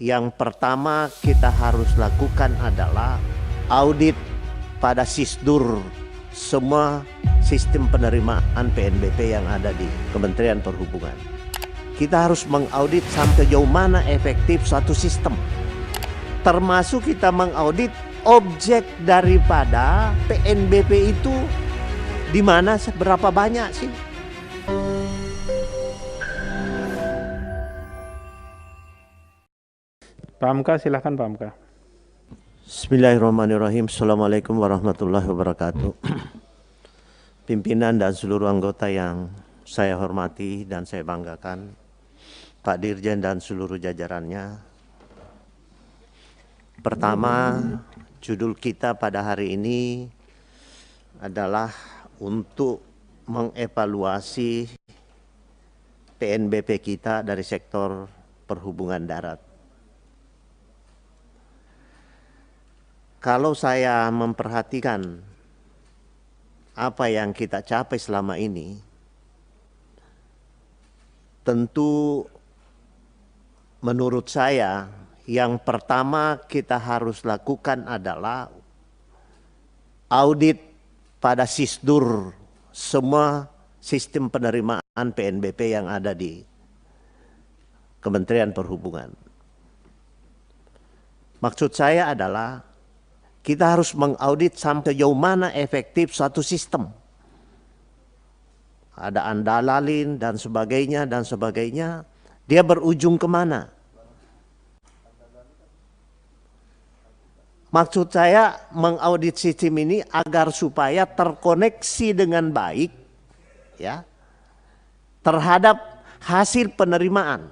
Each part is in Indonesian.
Yang pertama kita harus lakukan adalah audit pada SISDUR semua sistem penerimaan PNBP yang ada di Kementerian Perhubungan. Kita harus mengaudit sampai jauh mana efektif suatu sistem. Termasuk kita mengaudit objek daripada PNBP itu di mana seberapa banyak sih. Pak Hamka, silahkan Pak Hamka. Bismillahirrahmanirrahim. Assalamualaikum warahmatullahi wabarakatuh. Pimpinan dan seluruh anggota yang saya hormati dan saya banggakan, Pak Dirjen dan seluruh jajarannya. Pertama, judul kita pada hari ini adalah untuk mengevaluasi PNBP kita dari sektor perhubungan darat. Kalau saya memperhatikan apa yang kita capai selama ini, tentu menurut saya yang pertama kita harus lakukan adalah audit pada SISDUR semua sistem penerimaan PNBP yang ada di Kementerian Perhubungan. Maksud saya adalah kita harus mengaudit sampai jauh mana efektif suatu sistem. Ada andalalin dan sebagainya dan sebagainya. Dia berujung kemana? Maksud saya mengaudit sistem ini agar supaya terkoneksi dengan baik ya terhadap hasil penerimaan.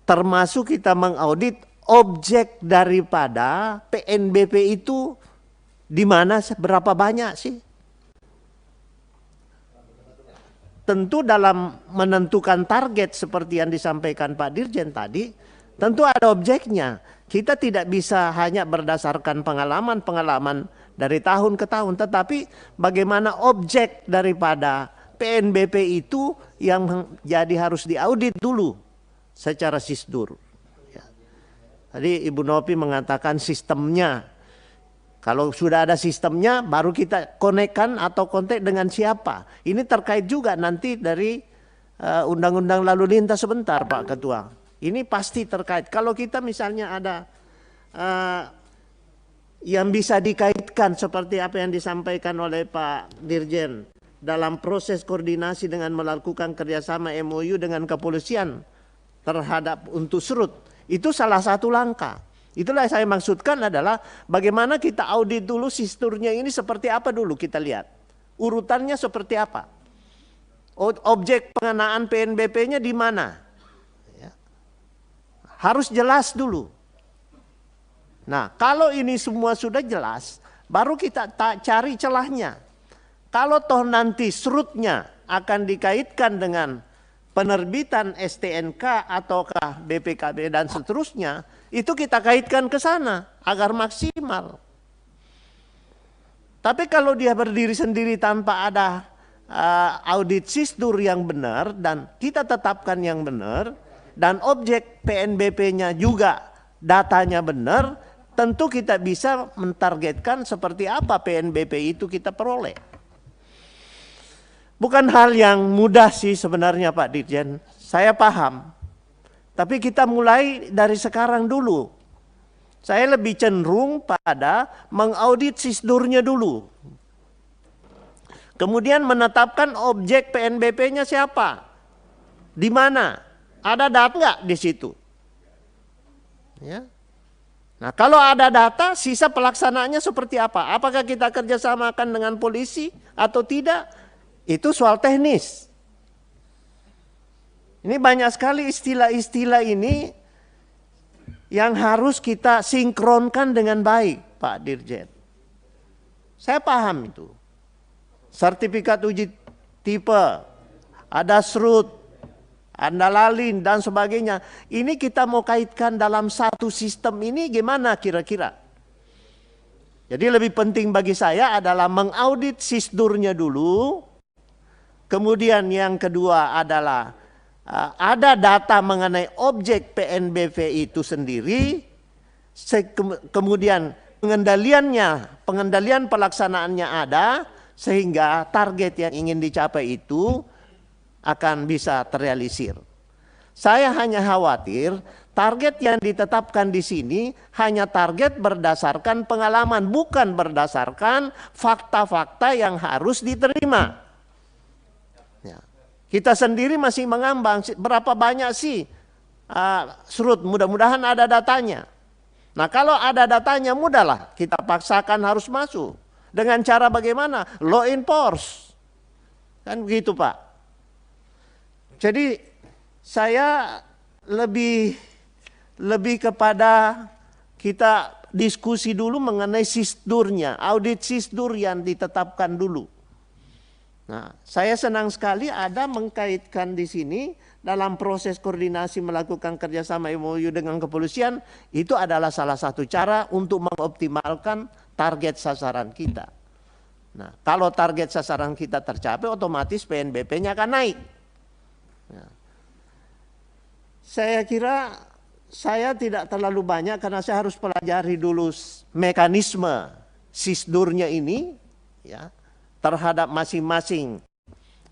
Termasuk kita mengaudit objek daripada PNBP itu di mana seberapa banyak sih? Tentu dalam menentukan target seperti yang disampaikan Pak Dirjen tadi, tentu ada objeknya. Kita tidak bisa hanya berdasarkan pengalaman dari tahun ke tahun, tetapi bagaimana objek daripada PNBP itu yang jadi harus diaudit dulu secara SISDUR. Tadi Ibu Novi mengatakan sistemnya. Kalau sudah ada sistemnya baru kita konekkan atau kontak dengan siapa. Ini terkait juga nanti dari undang-undang lalu lintas sebentar Pak Ketua. Ini pasti terkait. Kalau kita misalnya ada yang bisa dikaitkan seperti apa yang disampaikan oleh Pak Dirjen. Dalam proses koordinasi dengan melakukan kerjasama MOU dengan kepolisian terhadap untuk surut. Itu salah satu langkah. Itulah yang saya maksudkan adalah bagaimana kita audit dulu SISDUR-nya ini seperti apa dulu kita lihat. Urutannya seperti apa. Objek pengenaan PNBP-nya di mana. Ya. Harus jelas dulu. Nah kalau ini semua sudah jelas, baru kita cari celahnya. Kalau toh nanti surutnya akan dikaitkan dengan penerbitan STNK ataukah BPKB dan seterusnya, itu kita kaitkan ke sana agar maksimal. Tapi kalau dia berdiri sendiri tanpa ada audit SISDUR yang benar dan kita tetapkan yang benar dan objek PNBP-nya juga datanya benar, tentu kita bisa mentargetkan seperti apa PNBP itu kita peroleh. Bukan hal yang mudah sih sebenarnya Pak Dirjen, saya paham. Tapi kita mulai dari sekarang dulu. Saya lebih cenderung pada mengaudit SISDUR-nya dulu. Kemudian menetapkan objek PNBP-nya siapa. Di mana? Ada data nggak di situ? Ya. Nah kalau ada data, sisa pelaksanaannya seperti apa? Apakah kita kerjasamakan dengan polisi atau tidak? Itu soal teknis. Ini banyak sekali istilah-istilah ini yang harus kita sinkronkan dengan baik, Pak Dirjen. Saya paham itu. Sertifikat uji tipe, ada SRUT, andalalin dan sebagainya. Ini kita mau kaitkan dalam satu sistem ini gimana kira-kira? Jadi lebih penting bagi saya adalah mengaudit SISDUR-nya dulu. Kemudian yang kedua adalah ada data mengenai objek PNBP itu sendiri, kemudian pengendalian pelaksanaannya ada, sehingga target yang ingin dicapai itu akan bisa terrealisir. Saya hanya khawatir target yang ditetapkan di sini hanya target berdasarkan pengalaman, bukan berdasarkan fakta-fakta yang harus diterima. Kita sendiri masih mengambang, berapa banyak sih surut, mudah-mudahan ada datanya. Nah kalau ada datanya mudahlah kita paksakan harus masuk. Dengan cara bagaimana? Law enforce. Kan begitu Pak. Jadi saya lebih kepada kita diskusi dulu mengenai sisdurnya, audit sisdur yang ditetapkan dulu. Nah, saya senang sekali ada mengkaitkan di sini dalam proses koordinasi melakukan kerjasama MOU dengan kepolisian, itu adalah salah satu cara untuk mengoptimalkan target sasaran kita. Nah, kalau target sasaran kita tercapai, otomatis PNBP-nya akan naik. Nah, saya kira saya tidak terlalu banyak karena saya harus pelajari dulu mekanisme sisdurnya ini, ya, terhadap masing-masing,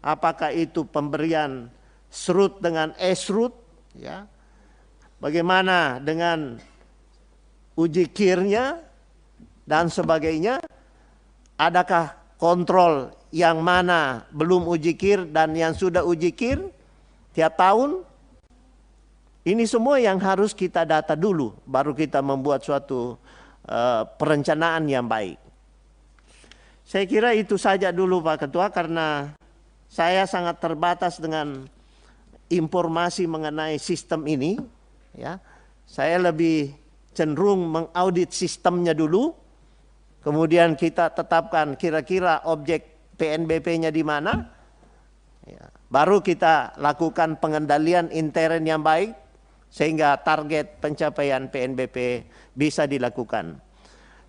apakah itu pemberian SRUT dengan SRUT, ya, bagaimana dengan uji kirnya dan sebagainya, adakah kontrol yang mana belum uji kir dan yang sudah uji kir tiap tahun. Ini semua yang harus kita data dulu, baru kita membuat suatu perencanaan yang baik. Saya kira itu saja dulu Pak Ketua, karena saya sangat terbatas dengan informasi mengenai sistem ini. Ya, saya lebih cenderung mengaudit sistemnya dulu, kemudian kita tetapkan kira-kira objek PNBP-nya di mana, ya, baru kita lakukan pengendalian intern yang baik, sehingga target pencapaian PNBP bisa dilakukan.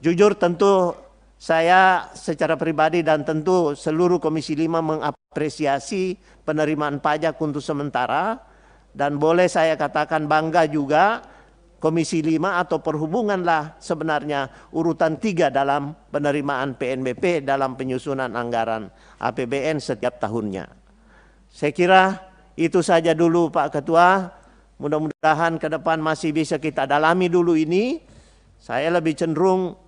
Jujur tentu saya secara pribadi dan tentu seluruh Komisi 5 mengapresiasi penerimaan pajak untuk sementara, dan boleh saya katakan bangga juga Komisi 5 atau Perhubungan lah sebenarnya urutan 3 dalam penerimaan PNBP dalam penyusunan anggaran APBN setiap tahunnya. Saya kira itu saja dulu Pak Ketua, mudah-mudahan ke depan masih bisa kita dalami dulu ini. Saya lebih cenderung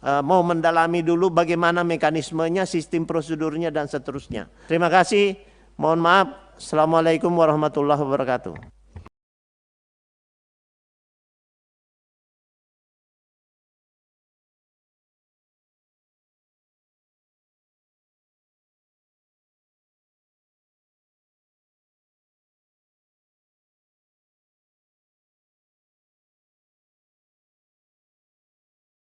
mau mendalami dulu bagaimana mekanismenya, sistem prosedurnya dan seterusnya. Terima kasih. Mohon maaf. Assalamualaikum warahmatullahi wabarakatuh.